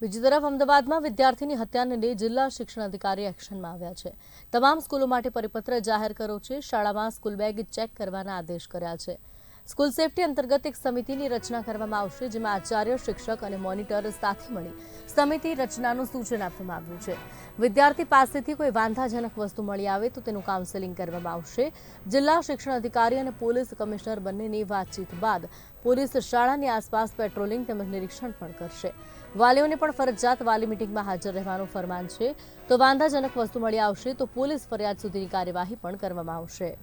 બીજી તરફ અમદાવાદમાં વિદ્યાર્થીની હત્યાને લઈ જિલ્લા શિક્ષણ અધિકારી એક્શનમાં આવ્યા છે। તમામ સ્કૂલો માટે પરિપત્ર જાહેર કર્યો છે। શાળામાં સ્કૂલ બેગ ચેક કરવાના આદેશ કર્યા છે। સ્કૂલ સેફટી અંતર્ગત એક સમિતિની રચના કરવામાં આવશે, જેમાં આચાર્ય, શિક્ષક અને મોનિટર સાથે મળી સમિતિ રચનાનું સૂચન આપવામાં આવ્યું છે। વિદ્યાર્થી પાસેથી કોઈ વાંધાજનક વસ્તુ મળી આવે તો તેનું કાઉન્સેલિંગ કરવામાં આવશે। જિલ્લા શિક્ષણ અધિકારી અને પોલીસ કમિશનર બંનેની વાતચીત બાદ પોલીસ શાળાની આસપાસ પેટ્રોલિંગ તેમજ નિરીક્ષણ પણ કરશે। વાલીઓને પણ ફરજિયાત વાલી મીટિંગમાં હાજર રહેવાનું ફરમાન છે। તો વાંધાજનક વસ્તુ મળી આવશે તો પોલીસ ફરિયાદ સુધીની કાર્યવાહી પણ કરવામાં આવશે।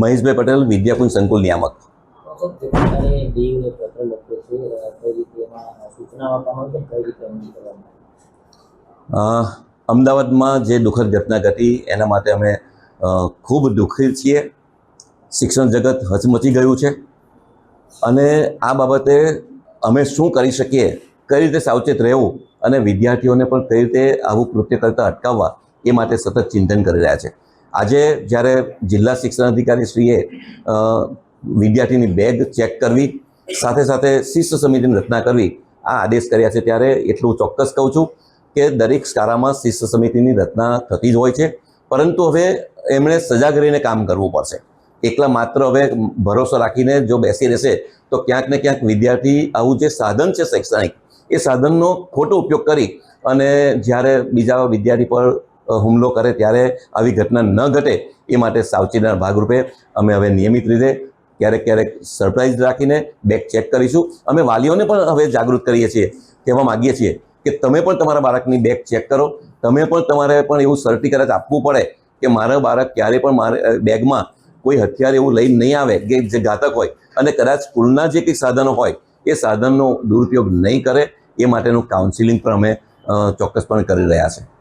મહેશભાઈ પટેલ, વિદ્યાકુંજ સંકુલ નિયામક। અમદાવાદમાં જે દુઃખદ ઘટના ઘટી એના માટે અમે ખૂબ દુઃખી છીએ। શિક્ષણ જગત હચમચી ગયું છે અને આ બાબતે અમે શું કરી શકીએ, કઈ રીતે સાવચેત રહેવું અને વિદ્યાર્થીઓને પણ કઈ રીતે આવું કૃત્ય કરતા અટકાવવા એ માટે સતત ચિંતન કરી રહ્યા છે। આજે જ્યારે જિલ્લા શિક્ષણ અધિકારીશ્રીએ વિદ્યાર્થીની બેગ ચેક કરવી, સાથે સાથે શિસ્ત સમિતિની રચના કરવી આ આદેશ કર્યા છે, ત્યારે એટલું ચોક્કસ કહું છું કે દરેક શાળામાં શિસ્ત સમિતિની રચના થતી જ હોય છે, પરંતુ હવે એમણે સજાગ રહીને કામ કરવું પડશે। એકલા માત્ર હવે ભરોસો રાખીને જો બેસી રહેશે તો ક્યાંક ને ક્યાંક વિદ્યાર્થી આવું જે સાધન છે શૈક્ષણિક, એ સાધનનો ખોટો ઉપયોગ કરી અને જ્યારે બીજા વિદ્યાર્થી પર હુમલો કરે ત્યારે આવી ઘટના ન ઘટે એ માટે સાવચેતીના ભાગરૂપે અમે હવે નિયમિત રીતે ક્યારેક સરપ્રાઇઝ રાખીને બેગ ચેક કરીશું। અમે વાલીઓને પણ હવે જાગૃત કરીએ છીએ, કહેવા માગીએ છીએ કે તમે પણ તમારા બાળકની બેગ ચેક કરો। તમે પણ તમારે પણ એવું સર્ટિફિકેટ આપવું પડે કે મારા બાળક ક્યારે પણ મારે બેગમાં કોઈ હથિયાર એવું લઈને નહીં આવે કે જે ઘાતક હોય, અને કદાચ સ્કૂલના જે કંઈ સાધનો હોય એ સાધનનો દુરુપયોગ નહીં કરે એ માટેનું કાઉન્સિલિંગ પણ અમે ચોક્કસપણે કરી રહ્યા છીએ।